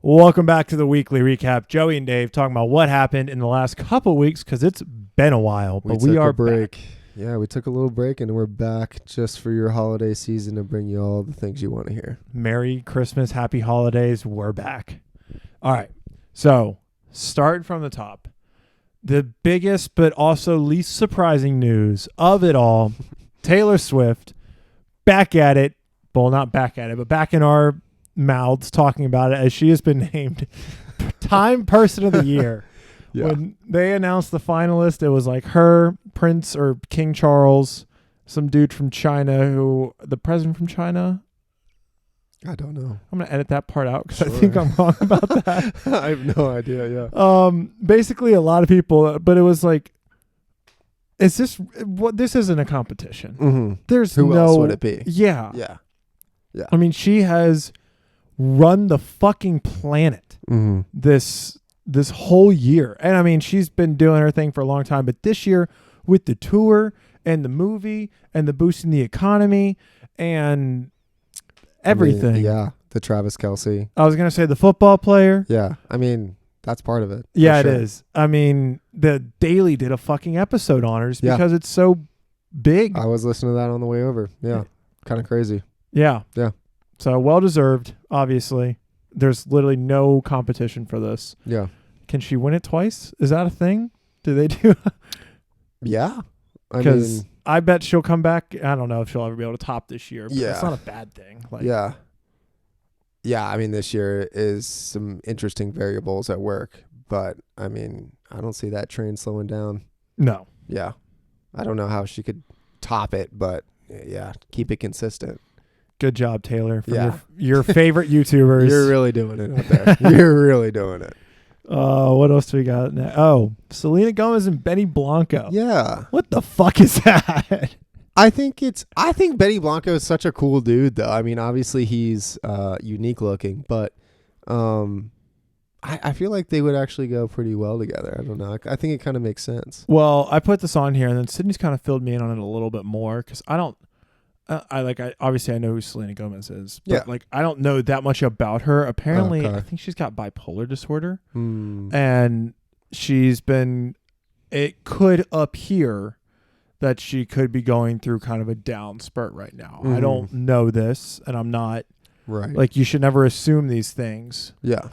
Welcome back to the weekly recap. Joey and Dave talking about what happened in the last couple of weeks because it's been a while, but we are break. Back. Yeah, we took a little break and we're back just for your holiday season to bring you all the things you want to hear. Merry Christmas, happy holidays. We're back. All right. So, starting from the top, the biggest but also least surprising news of it all, Taylor Swift back at it. Well, not back at it, but back in our mouths talking about it as she has been named Time Person of the Year. Yeah. When they announced the finalist, it was like her, Prince or King Charles, some dude from China the president from China. I don't know. I'm going to edit that part out because I think I'm wrong about that. I have no idea, yeah. Basically a lot of people, but it was like, this isn't a competition. Mm-hmm. There's Who else would it be? Yeah. Yeah. Yeah. I mean, she has run the fucking planet this whole year. And I mean, she's been doing her thing for a long time, but this year with the tour and the movie and the boosting the economy and everything. I mean, the Travis Kelce. I was going to say the football player. Yeah. I mean, that's part of it. Yeah, sure. It is. I mean, the Daily did a fucking episode on hers because it's so big. I was listening to that on the way over. Yeah. Kind of crazy. Yeah. Yeah. So well-deserved, obviously. There's literally no competition for this. Yeah. Can she win it twice? Is that a thing? Do they do? Yeah. Because I bet she'll come back. I don't know if she'll ever be able to top this year. But it's not a bad thing. Yeah. Yeah, I mean, this year is some interesting variables at work. But, I mean, I don't see that train slowing down. No. Yeah. I don't know how she could top it, but, yeah, keep it consistent. Good job, Taylor. From your favorite YouTubers. You're really doing it out there. You're really doing it. What else do we got now? Oh, Selena Gomez and Benny Blanco. Yeah. What the fuck is that? I think Benny Blanco is such a cool dude, though. I mean, obviously he's unique looking, but I feel like they would actually go pretty well together. I don't know. I think it kind of makes sense. Well, I put this on here, and then Sydney's kind of filled me in on it a little bit more because I don't. Obviously I know who Selena Gomez is, but I don't know that much about her. Apparently, I think she's got bipolar disorder, and it could appear that she could be going through kind of a down spurt right now. I don't know this, and I'm not you should never assume these things. Yeah.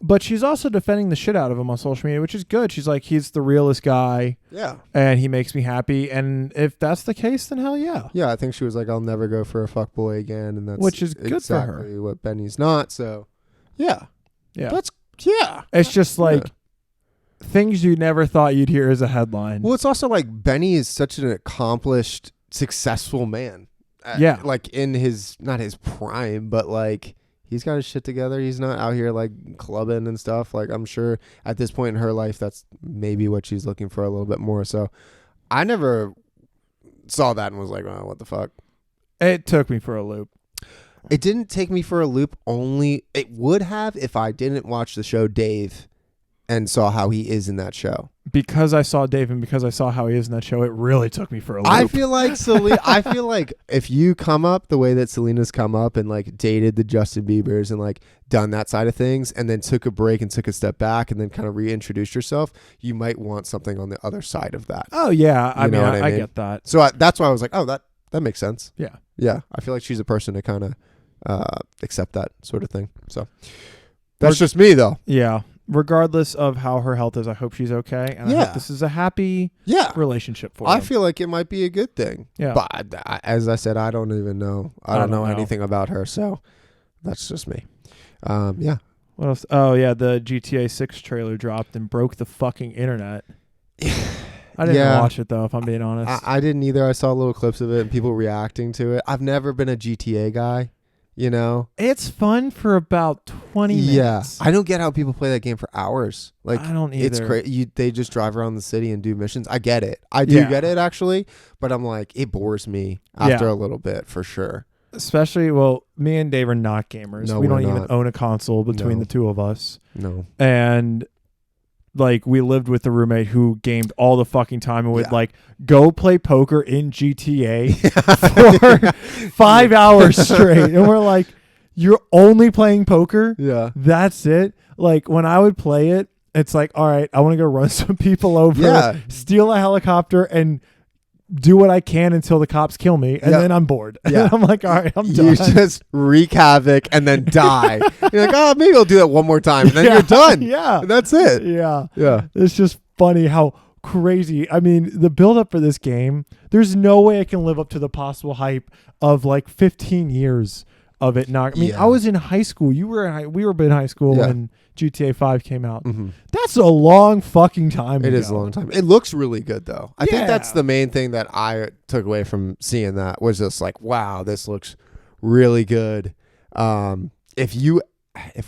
But she's also defending the shit out of him on social media, which is good. She's like, he's the realest guy. Yeah. And he makes me happy. And if that's the case, then hell yeah. Yeah, I think she was like, I'll never go for a fuckboy again. And that's which is good exactly for her. What Benny's not. So, yeah. Yeah. Yeah. It's just like things you never thought you'd hear as a headline. Well, it's also like Benny is such an accomplished, successful man. Yeah. Like in not his prime, but like, he's got his shit together. He's not out here like clubbing and stuff. Like I'm sure at this point in her life, that's maybe what she's looking for a little bit more. So I never saw that and was like, oh, what the fuck? It took me for a loop. It didn't take me for a loop. It would have if I didn't watch the show Dave and saw how he is in that show. Because I saw Dave and because I saw how he is in that show, it really took me for a loop. I feel like if you come up the way that Selena's come up and like dated the Justin Biebers and like done that side of things and then took a break and took a step back and then kind of reintroduced yourself, you might want something on the other side of that. Oh yeah, I mean, I get that. So that's why I was like, oh, that makes sense. Yeah, yeah. I feel like she's a person to kind of accept that sort of thing. So that's just me though. Yeah. Regardless of how her health is, I hope she's okay. And I hope this is a happy relationship for her. I feel like it might be a good thing. Yeah. But as I said, I don't even know. I don't know anything about her. So that's just me. Yeah. What else? Oh, yeah. The GTA 6 trailer dropped and broke the fucking internet. I didn't watch it, though, if I'm being honest. I didn't either. I saw little clips of it and people reacting to it. I've never been a GTA guy. You know, it's fun for about 20 minutes. Yeah, I don't get how people play that game for hours. Like, I don't either. It's crazy. They just drive around the city and do missions. I get it. I do get it actually, but I'm like, it bores me after a little bit for sure. Especially, me and Dave are not gamers. No, we don't even own a console between the two of us. No, and like we lived with a roommate who gamed all the fucking time and would like go play poker in GTA for 5 hours straight. And we're like, You're only playing poker? Yeah. That's it? Like, when I would play it, it's like, all right, I want to go run some people over, steal a helicopter, and do what I can until the cops kill me, and then I'm bored. Yeah. I'm like, all right, I'm done. You just wreak havoc and then die. You're like, oh, maybe I'll do that one more time, and then you're done. Yeah. And that's it. Yeah. Yeah. It's just funny how crazy. I mean, the build up for this game, there's no way I can live up to the possible hype of like 15 years of it. Not, I mean, I was in high school. We were in high school when GTA 5 came out. Mm-hmm. That's a long fucking time. It is a long time. It looks really good though. I think that's the main thing that I took away from seeing that was just like, wow, this looks really good. If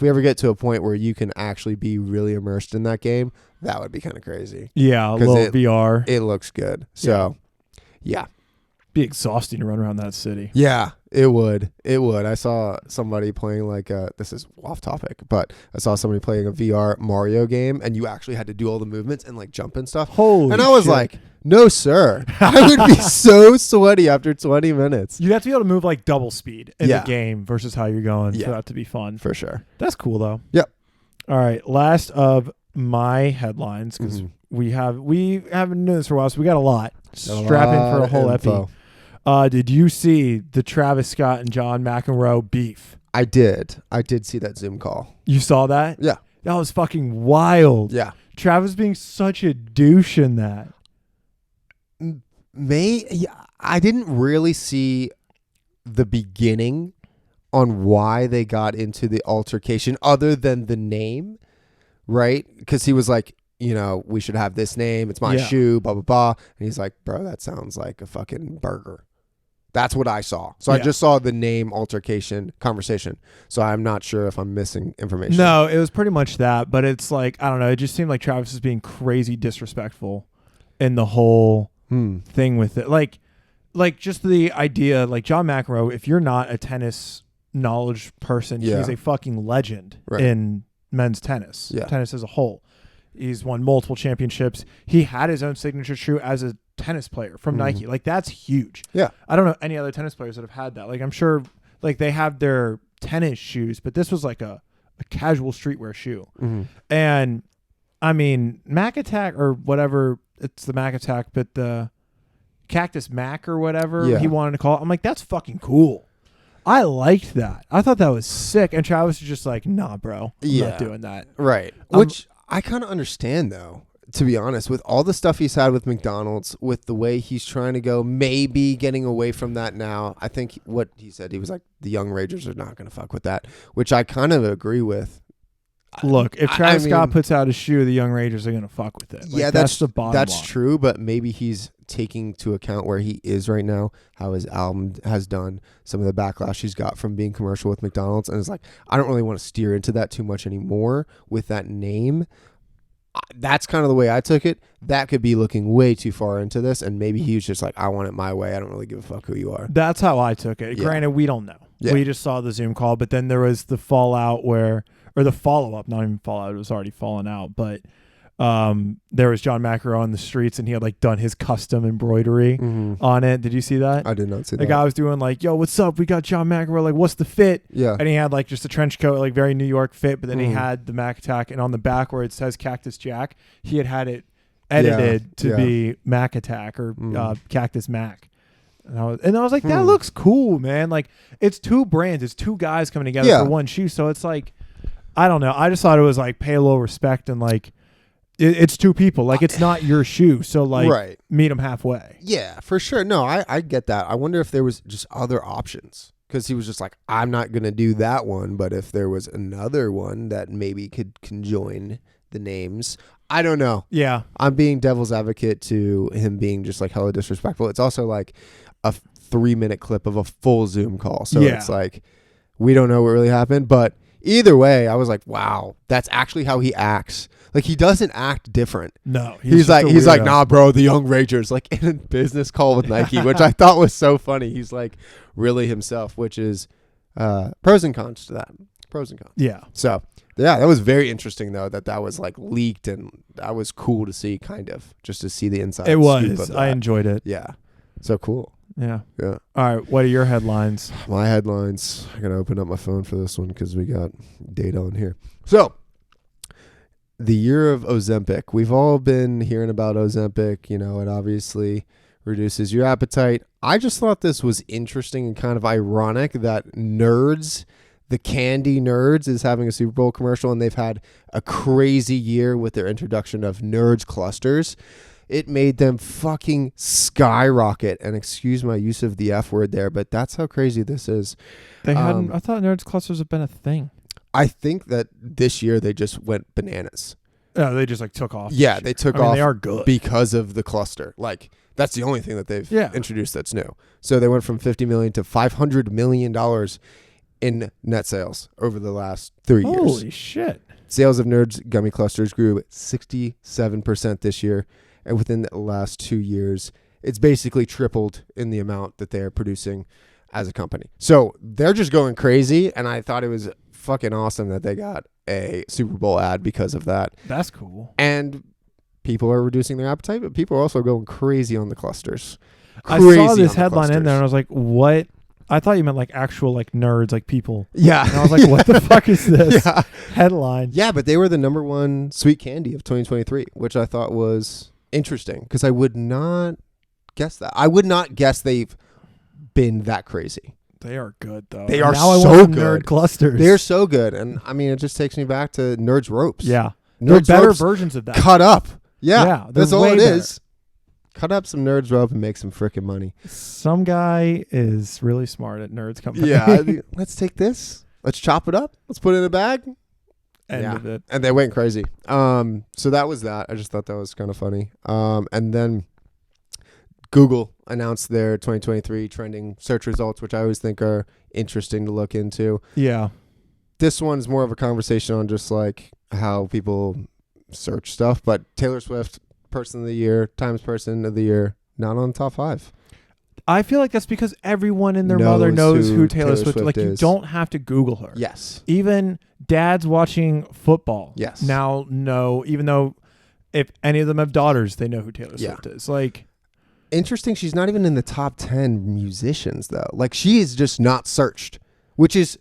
we ever get to a point where you can actually be really immersed in that game, that would be kind of crazy. Yeah, a little VR. It looks good. So, yeah. Be exhausting to run around that city. Yeah, it would. It would. I saw somebody playing like this is off topic, but I saw somebody playing a VR Mario game, and you actually had to do all the movements and like jump and stuff. And I was like, no, sir. I would be so sweaty after 20 minutes. You'd have to be able to move like double speed in the game versus how you're going for that to be fun. For sure. That's cool though. Yep. All right. Last of my headlines, because we haven't done this for a while, so we got a lot. Strap in for a whole epi. Did you see the Travis Scott and John McEnroe beef? I did. I did see that Zoom call. You saw that? Yeah. That was fucking wild. Yeah. Travis being such a douche in that. I didn't really see the beginning on why they got into the altercation other than the name, right? Because he was like, we should have this name. It's my shoe, blah, blah, blah. And he's like, bro, that sounds like a fucking burger. That's what I saw. So I just saw the name altercation conversation. So I'm not sure if I'm missing information. No, it was pretty much that. But it's like, I don't know. It just seemed like Travis is being crazy disrespectful in the whole thing with it. Like just the idea, like John McEnroe, if you're not a tennis knowledge person, he's a fucking legend in men's tennis. Yeah. Tennis as a whole. He's won multiple championships. He had his own signature shoe as a tennis player from Nike. Like, that's huge. Yeah. I don't know any other tennis players that have had that. Like, I'm sure like they have their tennis shoes, but this was like a casual streetwear shoe. And I mean, Mac Attack or whatever, it's the Mac Attack, but the Cactus Mac or whatever he wanted to call it. I'm like, that's fucking cool. I liked that. I thought that was sick. And Travis was just like, nah, bro. I'm not doing that. Right. Which I kind of understand, though, to be honest, with all the stuff he's had with McDonald's, with the way he's trying to go, maybe getting away from that now. I think what he said, he was like, the young Ragers are not going to fuck with that, which I kind of agree with. Look, if Travis Scott puts out a shoe, the young Ragers are going to fuck with it. Like, that's the bottom line. That's true, but maybe he's taking into account where he is right now, how his album has done, some of the backlash he's got from being commercial with McDonald's, and it's like, I don't really want to steer into that too much anymore with that name. That's kind of the way I took it. That could be looking way too far into this, and maybe he was just like, I want it my way. I don't really give a fuck who you are. That's how I took it. Granted, we don't know. We just saw the Zoom call, but then there was the fallout or the follow-up, not even fallout, it was already fallen out, but there was John McEnroe on the streets, and he had like done his custom embroidery on it. Did you see that? I did not see that. The guy was doing like, yo, what's up? We got John McEnroe. Like, what's the fit? Yeah. And he had like just a trench coat, like very New York fit, but then he had the Mac Attack, and on the back where it says Cactus Jack, he had it edited to be Mac Attack or Cactus Mac. And I was like, that looks cool, man. Like, it's two brands. It's two guys coming together for one shoe. So it's like, I don't know. I just thought it was like pay a little respect and like it's two people. Like, it's not your shoe. So like meet them halfway. Yeah, for sure. No, I get that. I wonder if there was just other options, because he was just like, I'm not going to do that one. But if there was another one that maybe could conjoin the names, I don't know. Yeah. I'm being devil's advocate to him being just like hella disrespectful. It's also like a 3-minute clip of a full Zoom call. So it's like, we don't know what really happened, but either way, I was like, wow, that's actually how he acts. Like, he doesn't act different. No. He's like, nah, bro, the young Ragers, like in a business call with Nike, which I thought was so funny. He's like really himself, which is pros and cons to that. Pros and cons. Yeah. So, yeah, that was very interesting, though, that was like leaked, and that was cool to see, kind of, just to see the inside. It was. I enjoyed it. Yeah. So cool. Yeah. Yeah. All right. What are your headlines? My headlines. I gotta open up my phone for this one because we got data on here. So, the year of Ozempic. We've all been hearing about Ozempic. You know, it obviously reduces your appetite. I just thought this was interesting and kind of ironic that Nerds, the candy Nerds, is having a Super Bowl commercial, and they've had a crazy year with their introduction of Nerds clusters. It made them fucking skyrocket. And excuse my use of the F word there, but that's how crazy this is. They hadn't. I thought Nerds clusters have been a thing. I think that this year they just went bananas. Oh, they just like took off. Yeah, they took off. They are good because of the cluster. Like, that's the only thing that they've introduced that's new. So they went from $50 million to $500 million in net sales over the last 3 years. Holy shit. Sales of Nerds gummy clusters grew 67% this year. And within the last 2 years, it's basically tripled in the amount that they're producing as a company. So they're just going crazy. And I thought it was fucking awesome that they got a Super Bowl ad because of that. That's cool. And people are reducing their appetite, but people are also going crazy on the clusters. I saw this headline in there and I was like, what? I thought you meant like actual like nerds, like people. Yeah. And I was like, what the fuck is this headline? Yeah, but they were the number one sweet candy of 2023, which I thought was interesting because I would not guess that. I would not guess they've been that crazy. They are good though. They are now I so want some good. Nerd clusters. They're so good. And I mean, it just takes me back to Nerds Ropes. Yeah. They're better versions of that. Cut up. Yeah, that's all it better. is. Cut up some Nerds Rope and make some freaking money. Some guy is really smart at Nerds Company. Yeah, let's take this. Let's chop it up. Let's put it in a bag. End of it. And they went crazy. So that was that. I just thought that was kind of funny. And then Google announced their 2023 trending search results, which I always think are interesting to look into. Yeah. This one's more of a conversation on just like how people search stuff, but Taylor Swift, Person of the Year, Times Person of the Year, not on the top 5. I feel like that's because everyone and their mother knows who Taylor Swift is. Like, you don't have to Google her. Yes. Even dads watching football yes. now know, even though if any of them have daughters, they know who Taylor Swift is. Like, interesting, she's not even in the top 10 musicians, though. Like, she is just not searched, which is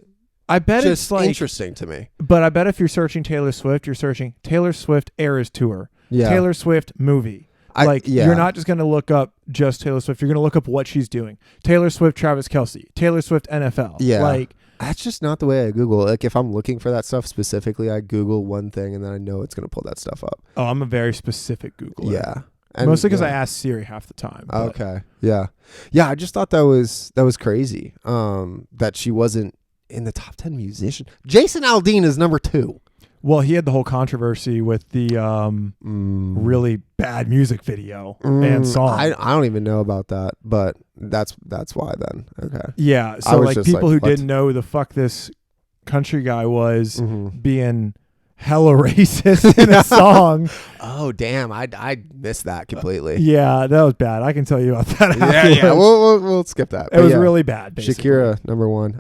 I bet just it's like interesting to me. But I bet if you're searching Taylor Swift, you're searching Taylor Swift Eras Tour, Taylor Swift movie. You're not just going to look up just Taylor Swift. You're going to look up what she's doing. Taylor Swift, Travis Kelce, Taylor Swift, NFL. Yeah. Like, that's just not the way I Google. Like, if I'm looking for that stuff specifically, I Google one thing and then I know it's going to pull that stuff up. Oh, I'm a very specific Googler. Yeah. And mostly because I ask Siri half the time. Okay. Yeah. Yeah. I just thought that was crazy. That she wasn't in the top 10 musician. Jason Aldean is number 2. Well, he had the whole controversy with the really bad music video and song. I don't even know about that, but that's why then. Okay. Yeah. So like people who didn't know who the fuck this country guy was being hella racist in a song. Oh damn! I missed that completely. Yeah, that was bad. I can tell you about that. Yeah. We'll skip that. It was really bad. Basically. Shakira number 1.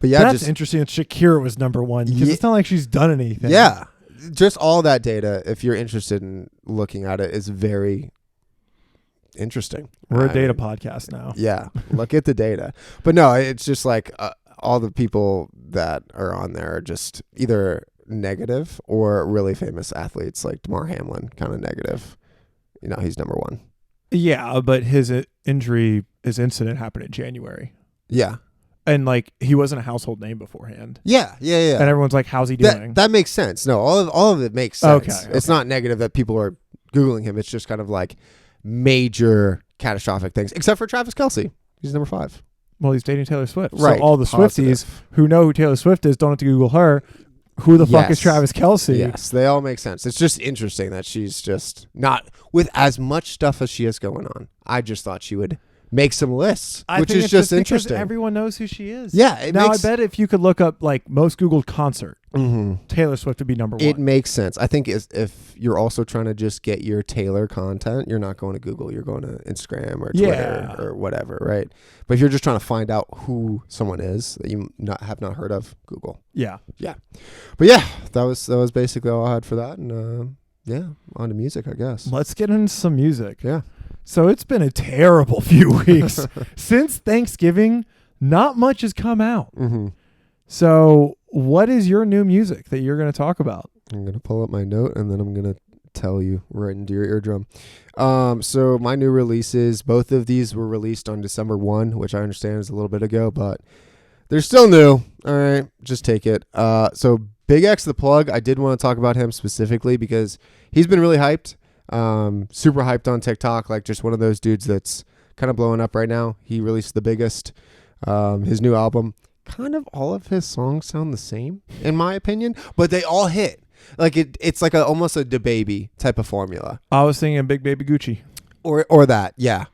But yeah, that's interesting that Shakira was number 1 because it's not like she's done anything. Yeah, just all that data. If you're interested in looking at it, is very interesting. We're a data podcast now. Yeah, look at the data. But no, it's just like all the people that are on there are just either negative or really famous athletes like Damar Hamlin, kind of negative. You know, he's number 1. Yeah, but his incident happened in January. Yeah. And like he wasn't a household name beforehand. Yeah. And everyone's like, how's he doing? That makes sense. No, all of it makes sense. Okay. It's not negative that people are Googling him. It's just kind of like major catastrophic things, except for Travis Kelce. He's number 5. Well, he's dating Taylor Swift. Right. So all the Swifties who know who Taylor Swift is don't have to Google her. Who the fuck is Travis Kelce? Yes, they all make sense. It's just interesting that she's just not with as much stuff as she has going on. I just thought she would make some lists, which is just interesting. Everyone knows who she is. Yeah. I bet if you could look up like most Googled concert, Taylor Swift would be number 1. It makes sense. I think if you're also trying to just get your Taylor content, you're not going to Google. You're going to Instagram or Twitter or whatever, right? But if you're just trying to find out who someone is that you have not heard of, Google. Yeah. But yeah, that was basically all I had for that. And on to music, I guess. Let's get into some music. Yeah. So it's been a terrible few weeks. Since Thanksgiving, not much has come out. Mm-hmm. So what is your new music that you're going to talk about? I'm going to pull up my note and then I'm going to tell you right into your eardrum. So my new releases, both of these were released on December 1, which I understand is a little bit ago, but they're still new. All right, just take it. So Big X the Plug, I did want to talk about him specifically because he's been really hyped. Super hyped on TikTok, like just one of those dudes that's kind of blowing up right now. He released The Biggest, his new album. Kind of all of his songs sound the same, in my opinion, but they all hit. Like it's like almost a DaBaby type of formula. I was thinking Big Baby Gucci. Or that, yeah.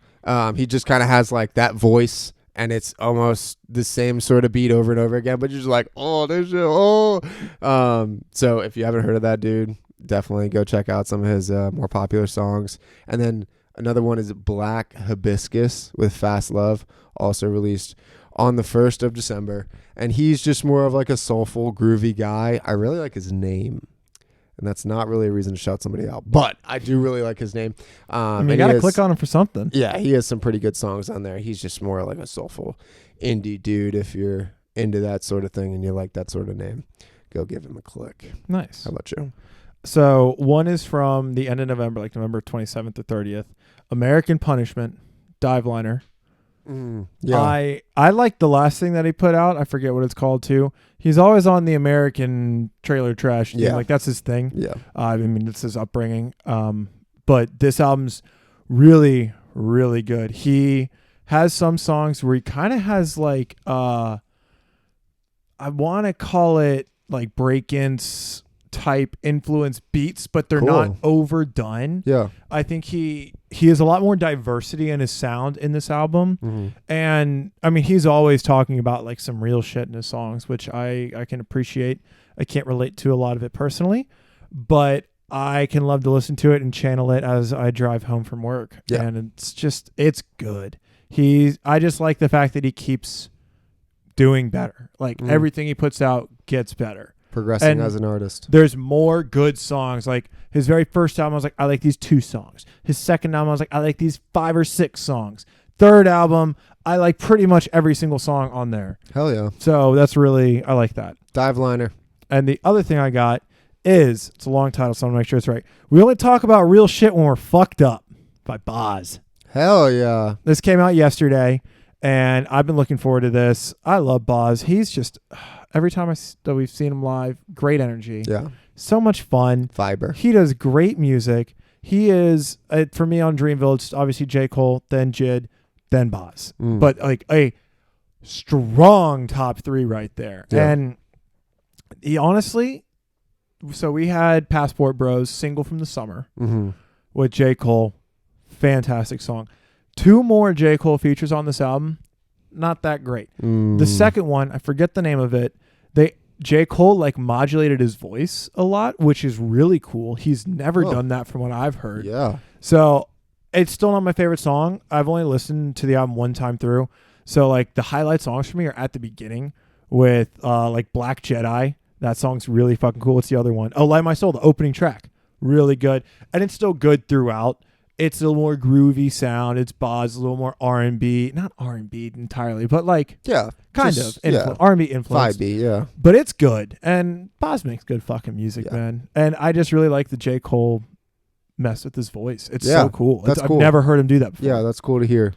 He just kind of has like that voice, and it's almost the same sort of beat over and over again, but you're just like, oh, this shit, oh. So if you haven't heard of that dude, definitely go check out some of his more popular songs. And then another one is Black Hibiscus with Fast Love, also released on the 1st of December. And he's just more of like a soulful, groovy guy. I really like his name. And that's not really a reason to shout somebody out, but I do really like his name. You got to click on him for something. Yeah, he has some pretty good songs on there. He's just more like a soulful indie dude. If you're into that sort of thing and you like that sort of name, go give him a click. Nice. How about you? So one is from the end of November, like November 27th or 30th. American Punishment, Dive Liner. Yeah. I like the last thing that he put out. I forget what it's called too. He's always on the American trailer trash thing. Yeah. Like that's his thing. Yeah. I mean, it's his upbringing. But this album's really, really good. He has some songs where he kind of has like, I want to call it like break-ins type influence beats, but they're not overdone. Yeah. I think he has a lot more diversity in his sound in this album. Mm-hmm. And I mean, he's always talking about like some real shit in his songs, which I can appreciate. I can't relate to a lot of it personally, but I can love to listen to it and channel it as I drive home from work. Yeah. And it's good. I just like the fact that he keeps doing better. Like everything he puts out gets better. Progressing as an artist. There's more good songs. Like his very first album, I was like, I like these 2 songs. His second album, I was like, I like these 5 or 6 songs. Third album, I like pretty much every single song on there. Hell yeah. So I like that. Dive Liner. And the other thing I got is, it's a long title, so I'm going to make sure it's right. We only talk about real shit when we're fucked up by Boz. Hell yeah. This came out yesterday, and I've been looking forward to this. I love Boz. He's just... Every time that we've seen him live, great energy. Yeah. So much fun. Fiber. He does great music. He is, for me on Dreamville, it's obviously J. Cole, then Jid, then Boz. But like a strong top 3 right there. Yeah. And he honestly, so we had Passport Bros, Single from the Summer with J. Cole. Fantastic song. 2 more J. Cole features on this album. Not that great. The second one, I forget the name of it. J. Cole like modulated his voice a lot, which is really cool. He's never done that from what I've heard. Yeah. So it's still not my favorite song. I've only listened to the album one time through. So like the highlight songs for me are at the beginning with like Black Jedi. That song's really fucking cool. What's the other one? Oh, Light My Soul, the opening track. Really good. And it's still good throughout. It's a little more groovy sound. It's Boz, a little more R&B. Not R&B entirely, but like kind of R&B influence. 5B, yeah. But it's good. And Boz makes good fucking music, man. And I just really like the J. Cole mess with his voice. It's so cool. That's cool. I've never heard him do that before. Yeah, that's cool to hear.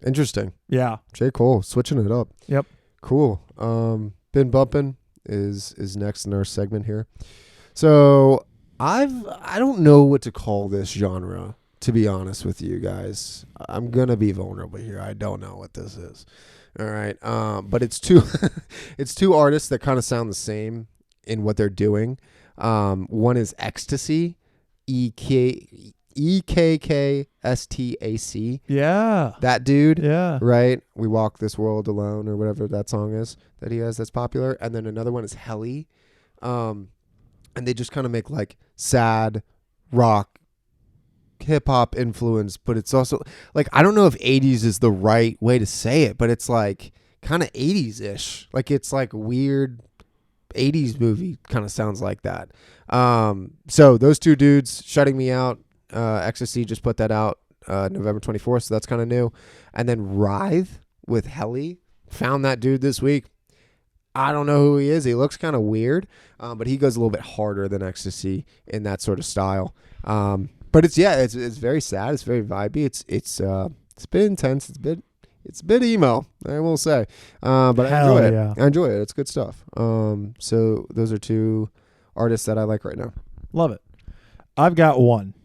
Interesting. Yeah. J. Cole, switching it up. Yep. Cool. Been Bumpin' is next in our segment here. So... I don't know what to call this genre, to be honest with you guys. I'm going to be vulnerable here. I don't know what this is. All right. But it's two it's 2 artists that kind of sound the same in what they're doing. One is Ecstasy, EKKSTAC. Yeah. That dude. Yeah. Right? We Walk This World Alone or whatever that song is that he has that's popular. And then another one is Helly. And they just kind of make like sad rock, hip hop influence, but it's also like, I don't know if 80s is the right way to say it, but it's like kind of 80s ish. Like it's like weird 80s movie kind of sounds like that. So those 2 dudes, Shutting Me Out, Ecstasy just put that out November 24th, so that's kind of new. And then Writhe with Helly, found that dude this week. I don't know who he is. He looks kind of weird, but he goes a little bit harder than Ecstasy in that sort of style. But it's very sad. It's very vibey. It's a bit intense. It's a bit emo, I will say. But I enjoy it. Yeah. I enjoy it. It's good stuff. So those are two artists that I like right now. Love it. I've got one.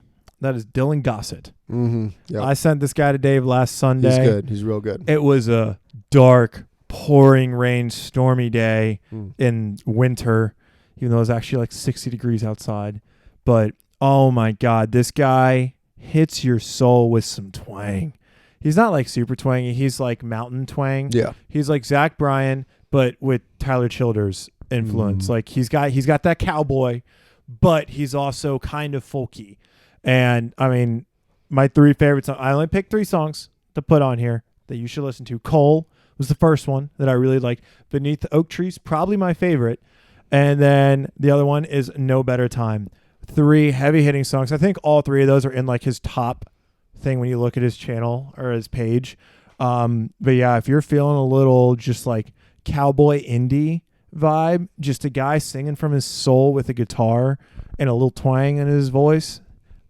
That is Dylan Gossett. Mm-hmm. Yeah. I sent this guy to Dave last Sunday. He's good. He's real good. It was a dark, pouring rain, stormy day in winter, even though it was actually like 60 degrees outside. But, oh my God, this guy hits your soul with some twang. He's not like super twangy. He's like mountain twang. Yeah. He's like Zach Bryan, but with Tyler Childers' influence. Like he's got that cowboy, but he's also kind of folky. And I mean, my three favorite songs, I only picked 3 songs to put on here that you should listen to. Cole was the first one that I really liked. Beneath the Oak Trees, probably my favorite. And then the other one is No Better Time. 3 heavy hitting songs. I think all 3 of those are in like his top thing when you look at his channel or his page. But yeah, if you're feeling a little just like cowboy indie vibe, just a guy singing from his soul with a guitar and a little twang in his voice,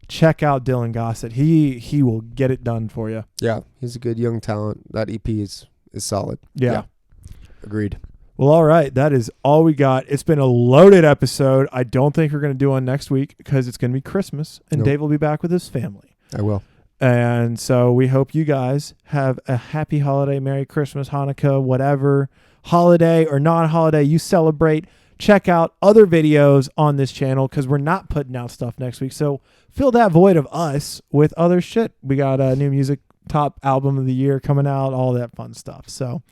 check out Dylan Gossett. He will get it done for you. Yeah, he's a good young talent. That EP is solid. Yeah. Agreed. Well, all right. That is all we got. It's been a loaded episode. I don't think we're going to do one next week because it's going to be Christmas and Nope. Dave will be back with his family. I will. And so we hope you guys have a happy holiday, Merry Christmas, Hanukkah, whatever holiday or non-holiday you celebrate. Check out other videos on this channel because we're not putting out stuff next week. So fill that void of us with other shit. We got a new music top album of the year coming out, all that fun stuff. So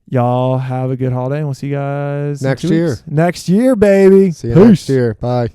y'all have a good holiday and we'll see you guys Next in 2 year. weeks. Next year, baby. See you Peace. next year. Bye.